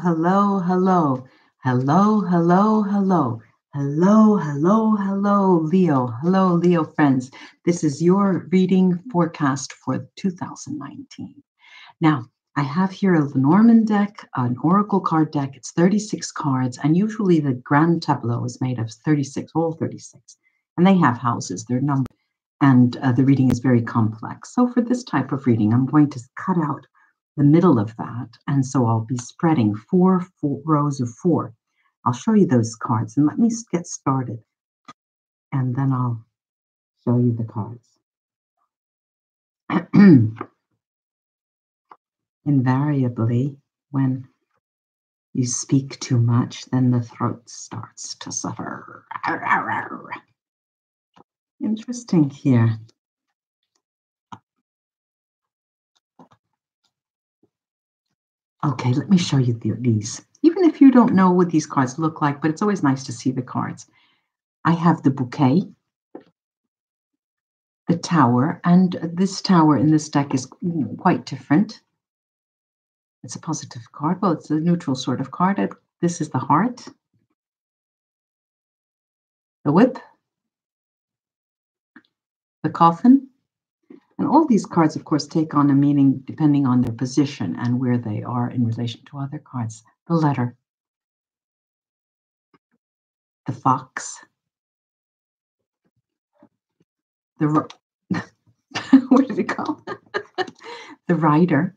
hello, hello, hello, hello, hello, hello, hello, hello, Leo. Hello, Leo friends. This is your reading forecast for 2019. Now, I have here a Lenormand deck, an oracle card deck. It's 36 cards, and usually the grand tableau is made of 36, all 36. And they have houses, they're numbered, and the reading is very complex. So for this type of reading, I'm going to cut out the middle of that, and so I'll be spreading four rows of 4. I'll show you those cards, and let me get started, and then I'll show you the cards. Invariably, when you speak too much, then the throat starts to suffer. Interesting here. Okay, let me show you these. Even if you don't know what these cards look like, but it's always nice to see the cards. I have the bouquet, the tower, and this tower in this deck is quite different. It's a positive card. Well, it's a neutral sort of card. This is the heart, the whip, the coffin. And all these cards, of course, take on a meaning depending on their position and where they are in relation to other cards. The letter, the fox, the what did it call? The rider.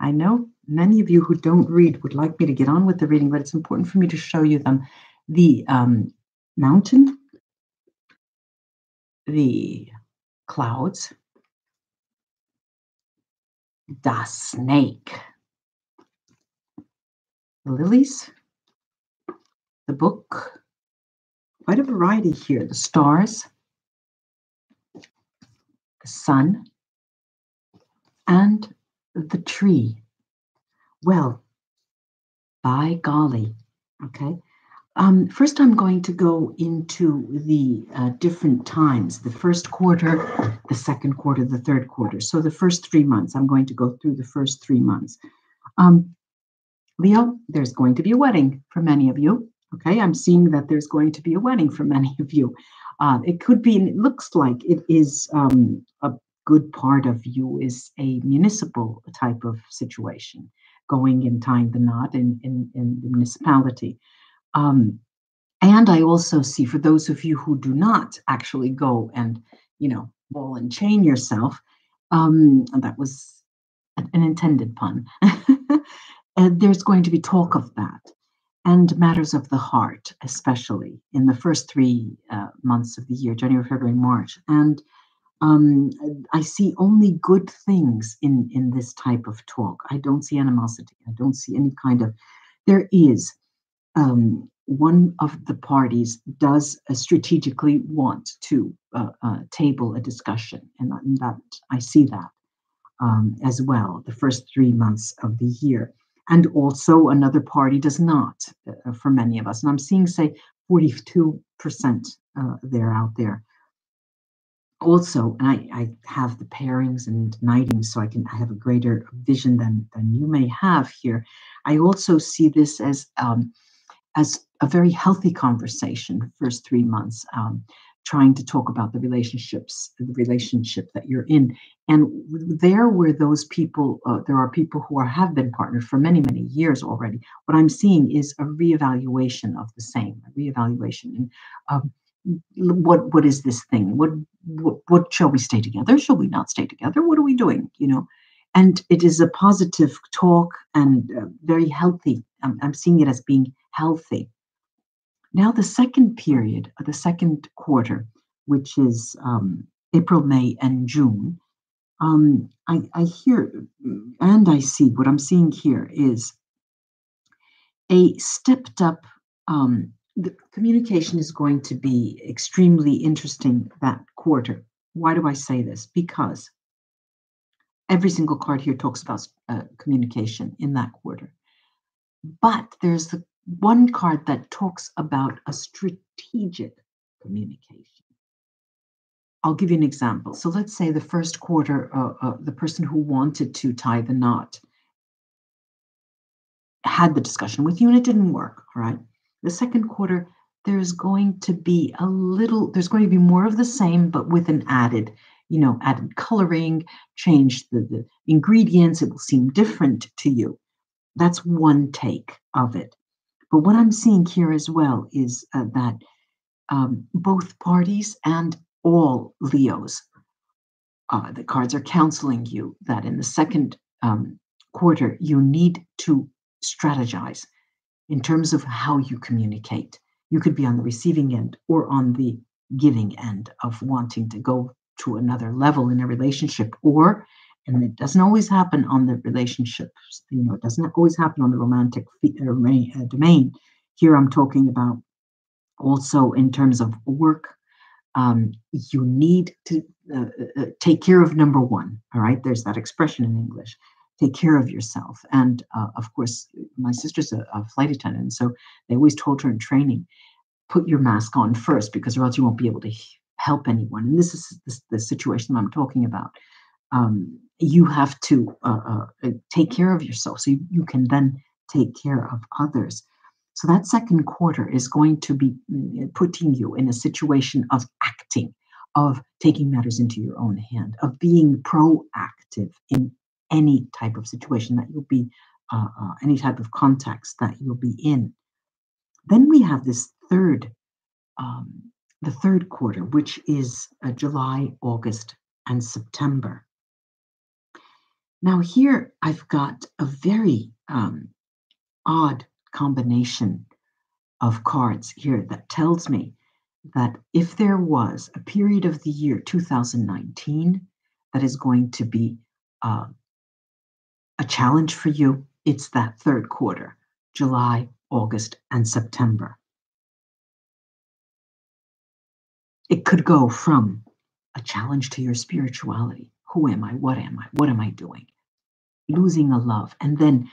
I know many of you who don't read would like me to get on with the reading, but it's important for me to show you them. The mountain, the clouds, the snake, the lilies, the book, quite a variety here, the stars, the sun, and the tree. Well, by golly, okay. First, I'm going to go into the different times, the first quarter, the second quarter, the third quarter. So the first 3 months, I'm going to go through the first 3 months. Leo, there's going to be a wedding for many of you. Okay, I'm seeing that there's going to be a wedding for many of you. It could be, and it looks like it is a good part of you is a municipal type of situation, going and tying the knot in the municipality. And I also see for those of you who do not actually go and, ball and chain yourself, that was an intended pun. And there's going to be talk of that and matters of the heart, especially in the first 3 months of the year, January, February, March. And I see only good things in this type of talk. I don't see animosity. I don't see any kind of, there is one of the parties does strategically want to table a discussion, and that I see that as well, the first 3 months of the year. And also another party does not, for many of us. And I'm seeing, say, 42% there out there. Also, and I have the pairings and knightings, so I have a greater vision than you may have here. I also see this as a very healthy conversation the first 3 months, trying to talk about the relationship that you're in. And there were those people, there are people who have been partnered for many, many years already. What I'm seeing is a reevaluation of the same, a reevaluation. And what is this thing? What shall we stay together? Shall we not stay together? What are we doing? And it is a positive talk and very healthy. I'm seeing it as being healthy. Now, the second period, the second quarter, which is April, May, and June, I hear and I see what I'm seeing here is a stepped up. The communication is going to be extremely interesting that quarter. Why do I say this? Because every single card here talks about communication in that quarter. But there's the one card that talks about a strategic communication. I'll give you an example. So let's say the first quarter, the person who wanted to tie the knot had the discussion with you and it didn't work, all right? The second quarter, there's going to be more of the same, but with an added, added coloring, change the ingredients. It will seem different to you. That's one take of it. But what I'm seeing here as well is that both parties and all Leos, the cards are counseling you that in the second quarter, you need to strategize in terms of how you communicate. You could be on the receiving end or on the giving end of wanting to go to another level in a relationship, and it doesn't always happen on the relationships, it doesn't always happen on the romantic domain. Here I'm talking about also in terms of work. You need to take care of number one, all right? There's that expression in English. Take care of yourself. And of course, my sister's a flight attendant, so they always told her in training, put your mask on first, because or else you won't be able to help anyone. And this is the situation I'm talking about. You have to take care of yourself so you can then take care of others. So that second quarter is going to be putting you in a situation of acting, of taking matters into your own hand, of being proactive in any type of situation that you'll be, any type of context that you'll be in. Then we have this the third quarter, which is July, August, and September. Now here I've got a very odd combination of cards here that tells me that if there was a period of the year 2019 that is going to be a challenge for you, it's that third quarter, July, August, and September. It could go from a challenge to your spirituality. Who am I? What am I? What am I doing? Losing a love, and then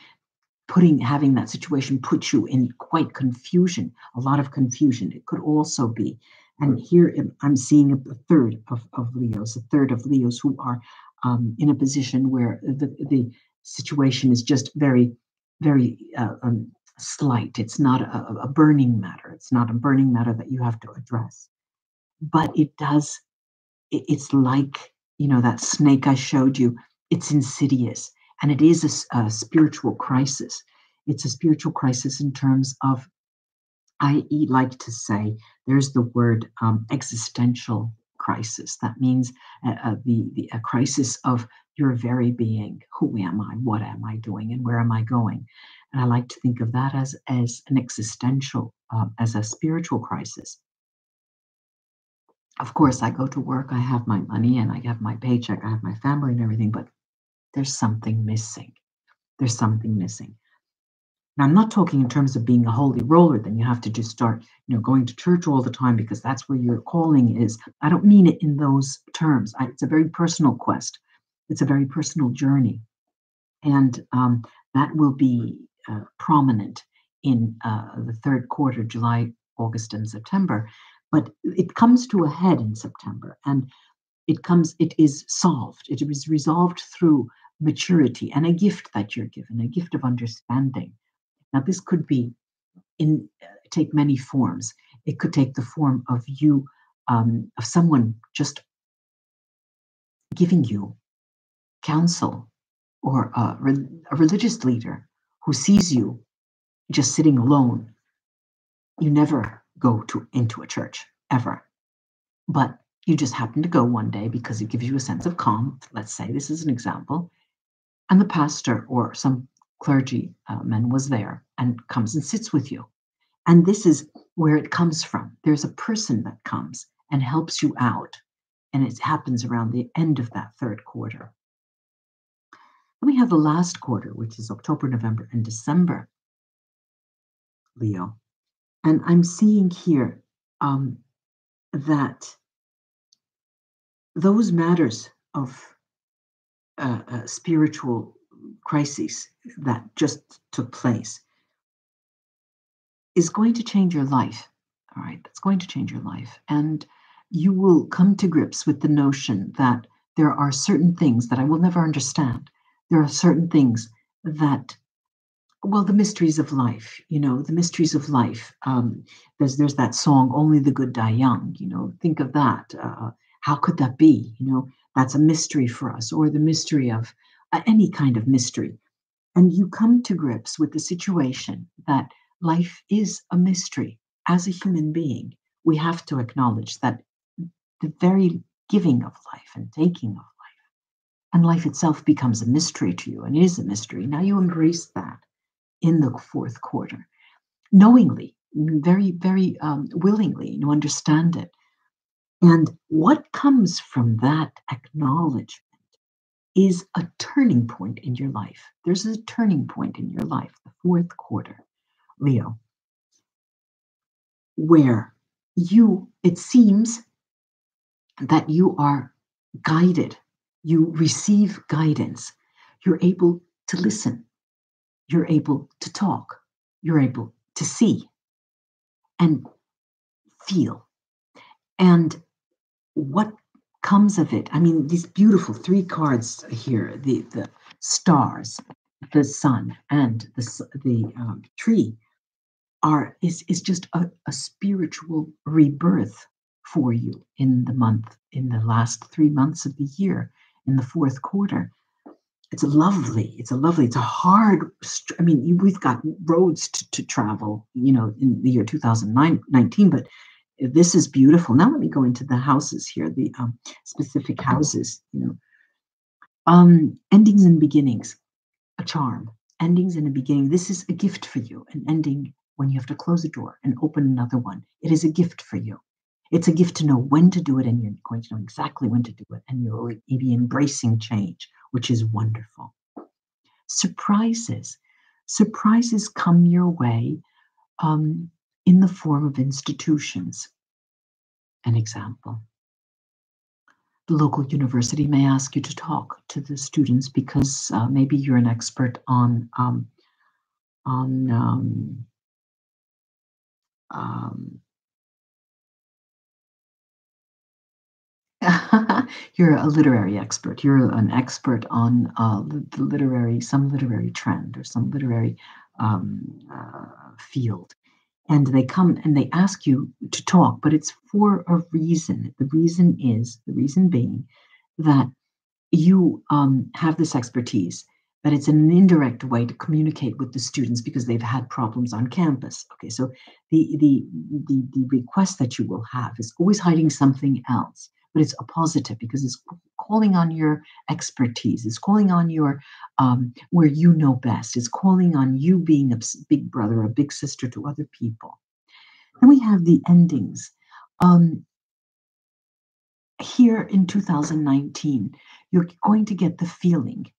having that situation put you in quite confusion, a lot of confusion. It could also be, and here I'm seeing a third of Leos who are in a position where the situation is just very, very slight. It's not a burning matter. It's not a burning matter that you have to address. But it's like, that snake I showed you, it's insidious. And it is a spiritual crisis. It's a spiritual crisis in terms of, I like to say, there's the word existential crisis. That means a crisis of your very being. Who am I? What am I doing? And where am I going? And I like to think of that as an existential, as a spiritual crisis. Of course, I go to work, I have my money, and I have my paycheck, I have my family and everything, but there's something missing. There's something missing. Now, I'm not talking in terms of being a holy roller, then you have to just start, going to church all the time because that's where your calling is. I don't mean it in those terms. It's a very personal quest. It's a very personal journey. And that will be prominent in the third quarter, July, August, and September. But it comes to a head in September, and it is solved. It is resolved through maturity and a gift that you're given, a gift of understanding. Now, this could take many forms. It could take the form of you, of someone just giving you counsel, or a religious leader who sees you just sitting alone. You never go into a church, ever. But you just happen to go one day because it gives you a sense of calm. Let's say this is an example. And the pastor or some clergy man was there and comes and sits with you. And this is where it comes from. There's a person that comes and helps you out. And it happens around the end of that third quarter. Then we have the last quarter, which is October, November, and December, Leo. And I'm seeing here that those matters of spiritual crises that just took place is going to change your life. All right, that's going to change your life. And you will come to grips with the notion that there are certain things that I will never understand. There are certain things that Well, the mysteries of life, the mysteries of life. There's that song, "Only the Good Die Young." Think of that. How could that be? That's a mystery for us, or the mystery of any kind of mystery. And you come to grips with the situation that life is a mystery. As a human being, we have to acknowledge that the very giving of life and taking of life, and life itself becomes a mystery to you, and is a mystery. Now you embrace that in the fourth quarter, knowingly, very, very willingly, understand it. And what comes from that acknowledgement is a turning point in your life. There's a turning point in your life, the fourth quarter, Leo, where it seems that you are guided, you receive guidance, you're able to listen, you're able to talk, you're able to see and feel. And what comes of it? I mean, these beautiful three cards here: the stars, the sun, and the tree is just a spiritual rebirth for you in the last 3 months of the year, in the fourth quarter. It's lovely. It's a hard. I mean, we've got roads to travel, in the year 2019, but this is beautiful. Now let me go into the houses here, the specific houses. Endings and beginnings, a charm. Endings and a beginning. This is a gift for you. An ending when you have to close a door and open another one. It is a gift for you. It's a gift to know when to do it, and you're going to know exactly when to do it, and you'll be embracing change, which is wonderful. Surprises. Surprises come your way in the form of institutions. An example: the local university may ask you to talk to the students because maybe you're an expert on you're a literary expert. You're an expert on some literary trend or some literary field. And they come and they ask you to talk, but it's for a reason. The reason being that you have this expertise, that it's an indirect way to communicate with the students because they've had problems on campus. Okay, so the request that you will have is always hiding something else, but it's a positive because it's calling on your expertise. It's calling on your where you know best. It's calling on you being a big brother, a big sister to other people. Then we have the endings. Here in 2019, you're going to get the feeling,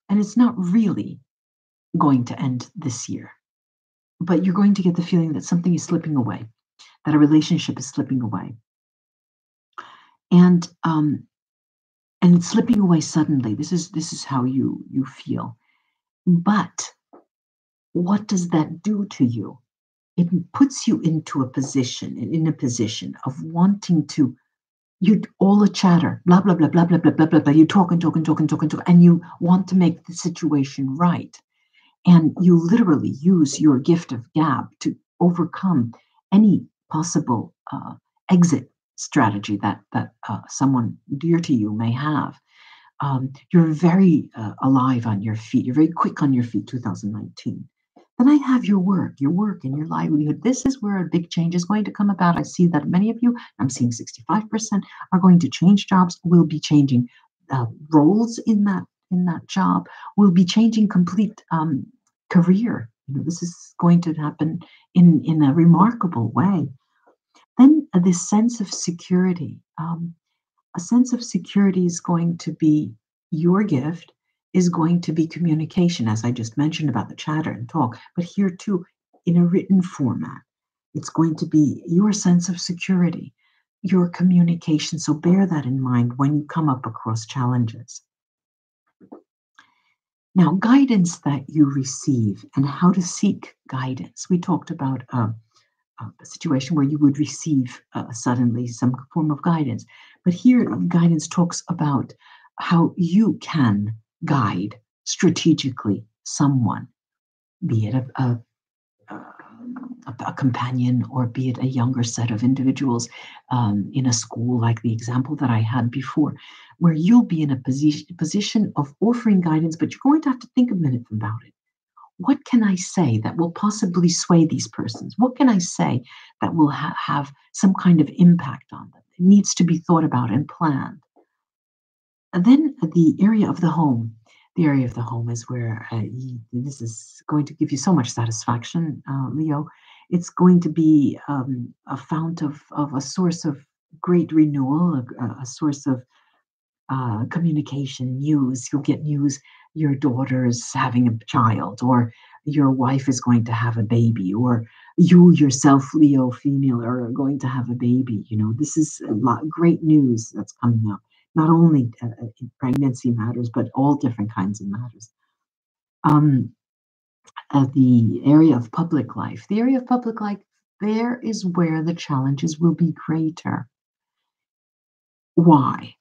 and it's not really going to end this year, but you're going to get the feeling that something is slipping away, that a relationship is slipping away. And it's slipping away suddenly. This is how you feel. But what does that do to you? It puts you in a position of wanting to. You're all a chatter, blah blah blah blah blah blah blah blah blah. You talk and talk and talk and talk and talk, and you want to make the situation right. And you literally use your gift of gab to overcome any possible exit strategy that someone dear to you may have. You're very alive on your feet. You're very quick on your feet, 2019. Then I have your work and your livelihood. This is where a big change is going to come about. I see that many of you, I'm seeing 65%, are going to change jobs, will be changing roles in that job, will be changing complete career. This is going to happen in a remarkable way. Then this sense of security. A sense of security is going to be your gift, is going to be communication, as I just mentioned about the chatter and talk, but here too, in a written format. It's going to be your sense of security, your communication. So bear that in mind when you come up across challenges. Now, guidance that you receive and how to seek guidance. We talked about a situation where you would receive suddenly some form of guidance. But here, guidance talks about how you can guide strategically someone. be it a companion, or be it a younger set of individuals in a school, like the example that I had before, where you'll be in a position of offering guidance, but you're going to have to think a minute about it. What can I say that will possibly sway these persons? What can I say that will have some kind of impact on them? It needs to be thought about and planned. And then the area of the home. The area of the home is where this is going to give you so much satisfaction, Leo. It's going to be a fount of a source of great renewal, a source of communication, news. You'll get news. Your daughter's having a child, or your wife is going to have a baby, or you yourself, Leo, female, are going to have a baby. This is a lot great news that's coming up. Not only in pregnancy matters, but all different kinds of matters. Um, the area of public life. The area of public life, there is where the challenges will be greater. Why?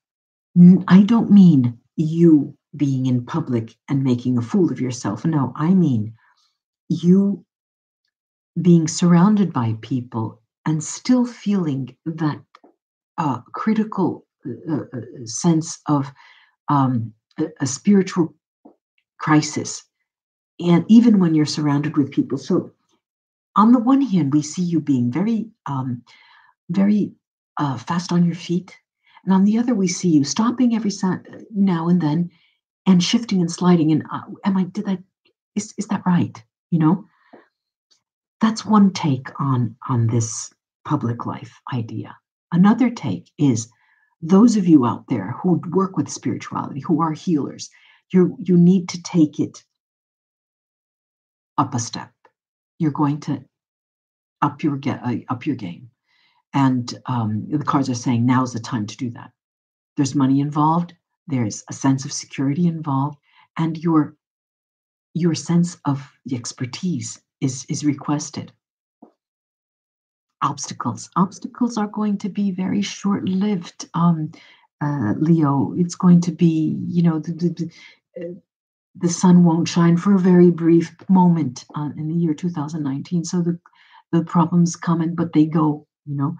I don't mean you being in public and making a fool of yourself. No, I mean you being surrounded by people and still feeling that critical sense of a spiritual crisis, and even when you're surrounded with people. So, on the one hand, we see you being very fast on your feet, and on the other, we see you stopping every now and then and shifting and sliding. And is that right? That's one take on this public life idea. Another take is those of you out there who work with spirituality, who are healers. You need to take it up a step. You're going to up your game, and the cards are saying now's the time to do that. There's money involved. There's a sense of security involved, and your sense of the expertise is requested. Obstacles are going to be very short-lived, Leo. It's going to be, the sun won't shine for a very brief moment in the year 2019. So the problems come but they go. Now,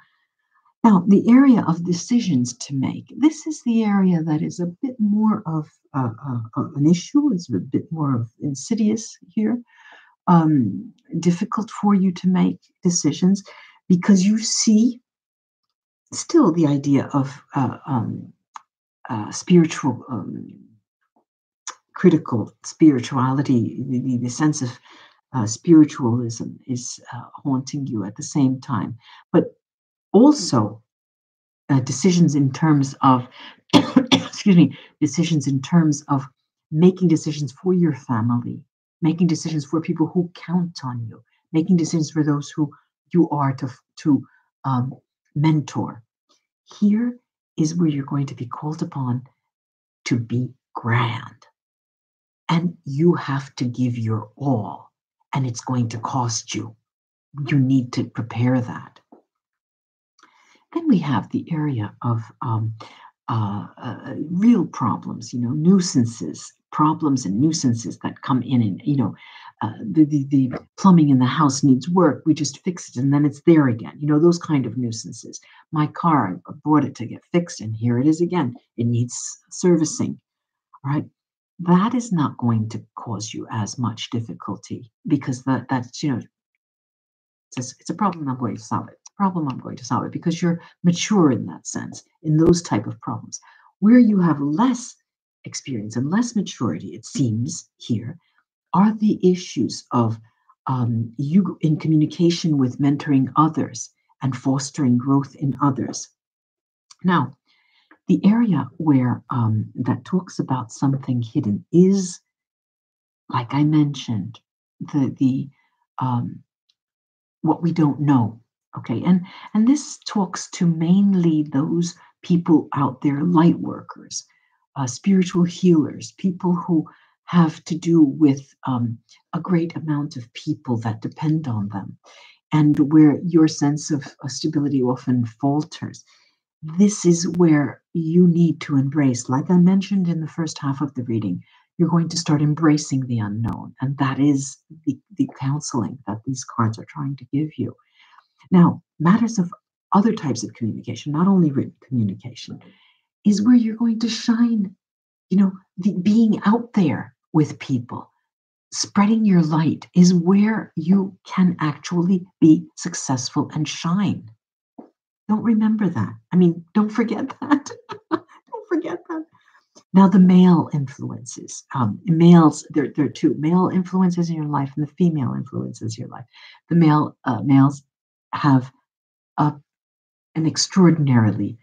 the area of decisions to make. This is the area that is a bit more of an issue. It's a bit more of insidious here. Difficult for you to make decisions, because you see still the idea of spiritual, critical spirituality, the sense of spiritualism is haunting you at the same time. But also decisions in terms of, excuse me, decisions in terms of making decisions for your family, making decisions for people who count on you, making decisions for those who you are to mentor. Here is where you're going to be called upon to be grand. And you have to give your all, and it's going to cost you. You need to prepare that. Then we have the area of real problems, nuisances, problems and nuisances that come in, and the plumbing in the house needs work. We just fix it and then it's there again. Those kind of nuisances. My car, I bought it to get fixed, and here it is again. It needs servicing. All right. That is not going to cause you as much difficulty, because that's it's a problem I'm going to solve it. Problem I'm going to solve it, because you're mature in that sense, in those type of problems. Where you have less experience and less maturity, it seems here, are the issues of you in communication with mentoring others and fostering growth in others. Now, the area where that talks about something hidden is, like I mentioned, the what we don't know. Okay, and this talks to mainly those people out there, light workers, spiritual healers, people who have to do with a great amount of people that depend on them, and where your sense of stability often falters. This is where you need to embrace, like I mentioned in the first half of the reading, You're going to start embracing the unknown. And that is the counseling that these cards are trying to give you. Now, matters of other types of communication, not only written communication, is where you're going to shine. Being out there with people, spreading your light is where you can actually be successful and shine. Don't remember that. Don't forget that. Don't forget that. Now, the male influences. Males, there are two male influences in your life and the female influences in your life. The males have an extraordinarily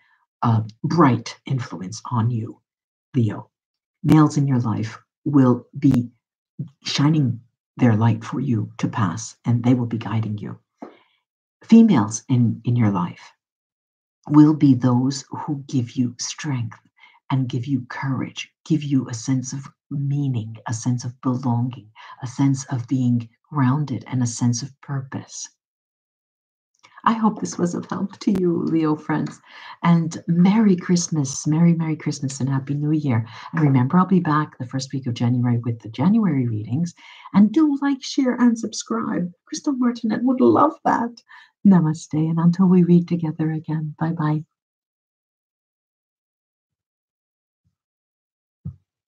bright influence on you, Leo. Males in your life will be shining their light for you to pass, and they will be guiding you. Females in your life will be those who give you strength and give you courage, give you a sense of meaning, a sense of belonging, a sense of being grounded, and a sense of purpose. I hope this was of help to you, Leo friends. And Merry Christmas, Merry Christmas and Happy New Year. And remember, I'll be back the first week of January with the January readings. And do like, share, and subscribe. Christelle Martinette would love that. Namaste. And until we read together again, bye-bye.